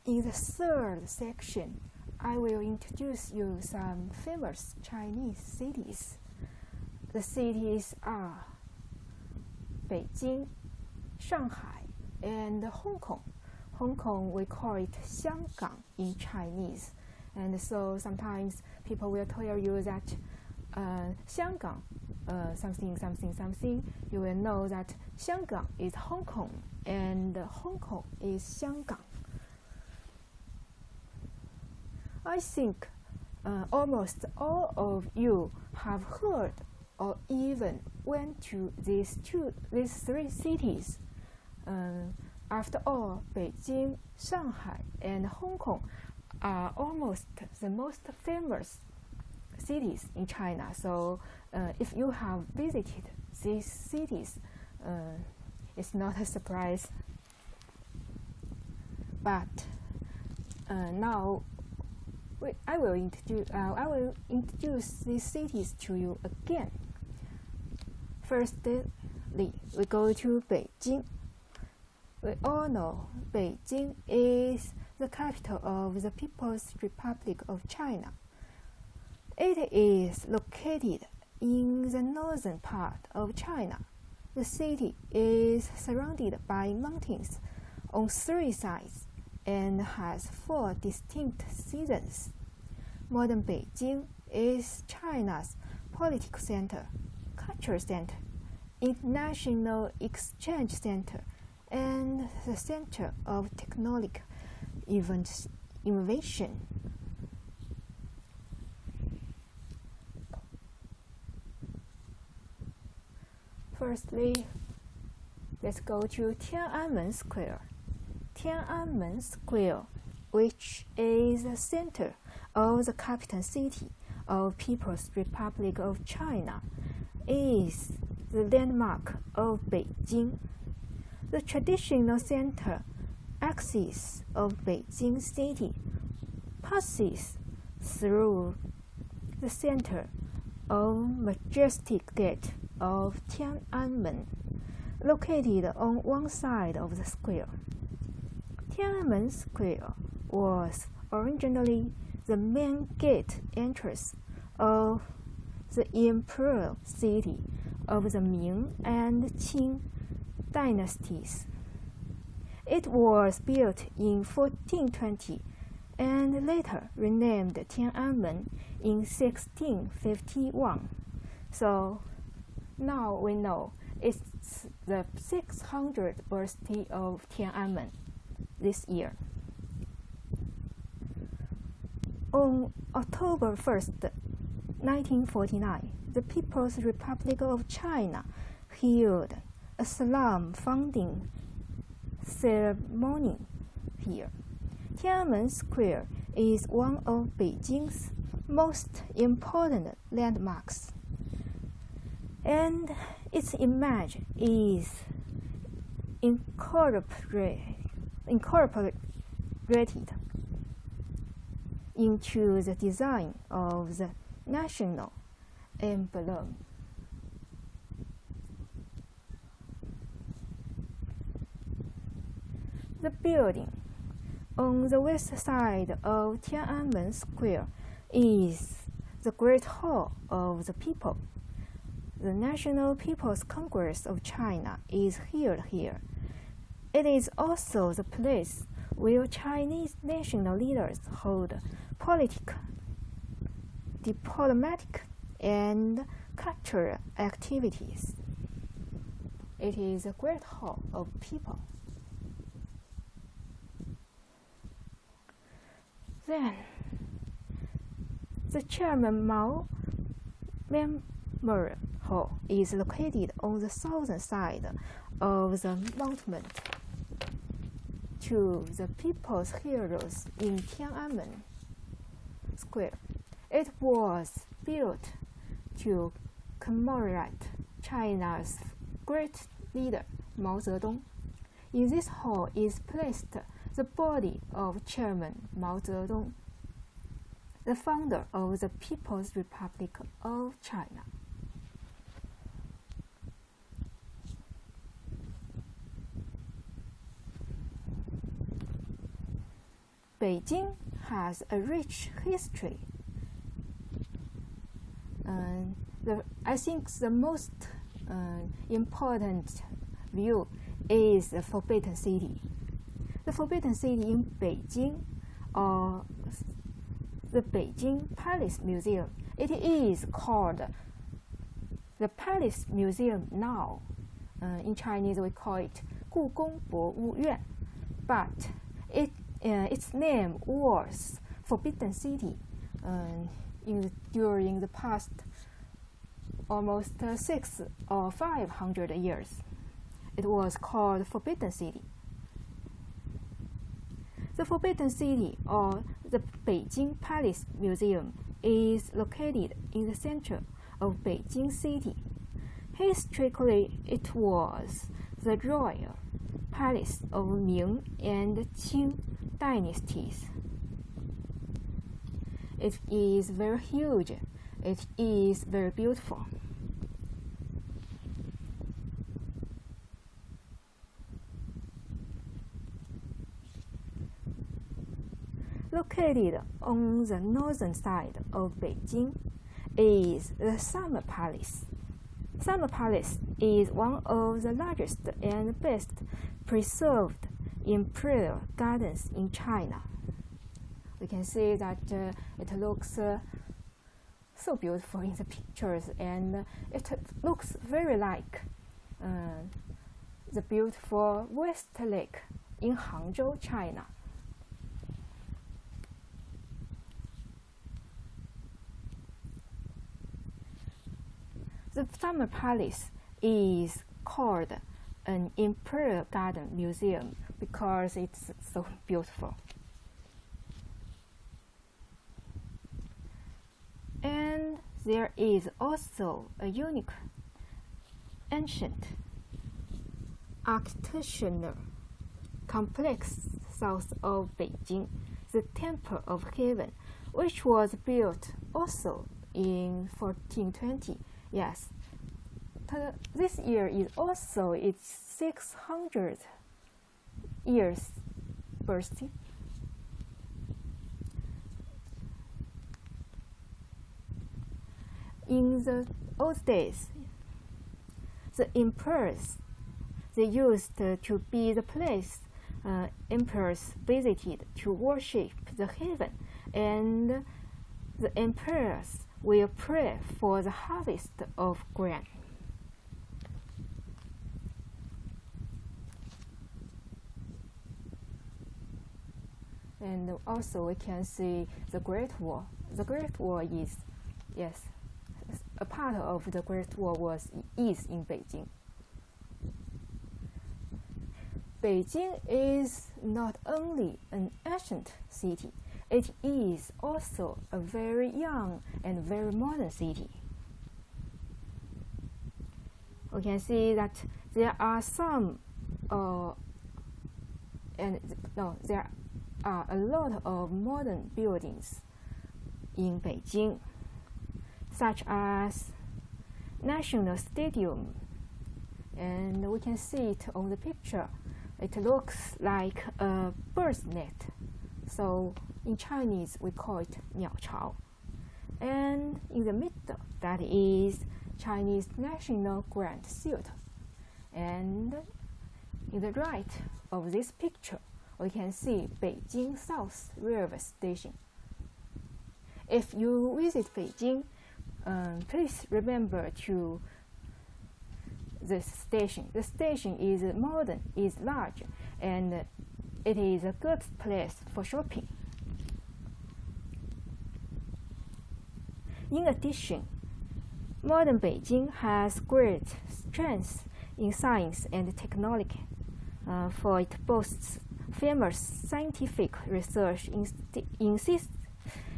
In the third section, I will introduce you some famous Chinese cities. The cities are Beijing, Shanghai, and Hong Kong. Hong Kong, we call it Xianggang in Chinese. And so sometimes people will tell you that Xianggang, something, you will know that Xianggang is Hong Kong and Hong Kong is Xianggang. I think almost all of you have heard or even went to these three cities. After all, Beijing, Shanghai, and Hong Kong are almost the most famous cities in China. So if you have visited these cities, it's not a surprise. But now I will introduce these cities to you again. Firstly, we go to Beijing. We all know Beijing is the capital of the People's Republic of China. It is located in the northern part of China. The city is surrounded by mountains on three sides and has 4 distinct seasons. Modern Beijing is China's political center, cultural center, international exchange center, and the center of technological innovation. Firstly, let's go to Tiananmen Square. Tiananmen Square, which is the center of the capital city of People's Republic of China, is the landmark of Beijing. The traditional center axis of Beijing city passes through the center of majestic gate of Tiananmen, located on one side of the square. Tiananmen Square was originally the main gate entrance of the imperial city of the Ming and Qing dynasties. It was built in 1420 and later renamed Tiananmen in 1651. So now we know it's the 600th birthday of Tiananmen this year. On October 1st, 1949, the People's Republic of China held a solemn founding ceremony here. Tiananmen Square is one of Beijing's most important landmarks, and its image is incorporated into the design of the national emblem. The building on the west side of Tiananmen Square is the Great Hall of the People. The National People's Congress of China is held here. It is also the place where Chinese national leaders hold political, diplomatic, and cultural activities. It is a Great Hall of People. Then, the Chairman Mao Memorial Hall is located on the southern side of the monument to the People's Heroes in Tiananmen Square. It was built to commemorate China's great leader Mao Zedong. In this hall is placed the body of Chairman Mao Zedong, the founder of the People's Republic of China. Beijing has a rich history. I think the most important view is the Forbidden City. The Forbidden City in Beijing, or the Beijing Palace Museum. It is called the Palace Museum now. In Chinese we call it 故宫博物院, but its name was Forbidden City during the past almost 600 or 500 years. It was called Forbidden City. The Forbidden City, or the Beijing Palace Museum, is located in the center of Beijing City. Historically, it was the royal palace of Ming and Qing dynasties. It is very huge. It is very beautiful. Located on the northern side of Beijing is the Summer Palace. Summer Palace is one of the largest and best preserved imperial gardens in China. We can see that it looks so beautiful in the pictures, and it looks very like the beautiful West Lake in Hangzhou, China. The Summer Palace is called an Imperial Garden Museum because it's so beautiful. And there is also a unique ancient architectural complex south of Beijing, the Temple of Heaven, which was built also in 1420. Yes, this year is also its 600 years birthday. In the old days, the emperors, they used to be the place emperors visited to worship the heaven, and the emperors will pray for the harvest of grain. And also we can see the Great Wall. The Great Wall is, yes, a part of the Great Wall is in Beijing. Beijing is not only an ancient city, it is also a very young and very modern city. We can see that there are there are a lot of modern buildings in Beijing, such as National Stadium, and we can see it on the picture. It looks like a bird's net, so in Chinese we call it 鸟巢. And in the middle, that is Chinese National Grand Theater. And in the right of this picture, we can see Beijing South Railway Station. If you visit Beijing, please remember to this station. The station is modern, is large, and it is a good place for shopping. In addition, modern Beijing has great strength in science and technology, for it boasts famous scientific research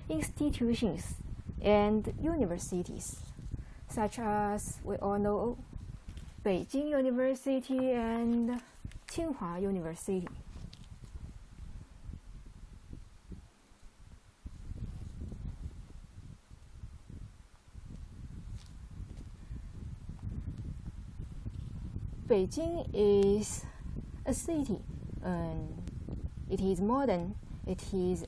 institutions and universities, such as we all know Beijing University and Tsinghua University. Beijing is a city, and it is modern, It is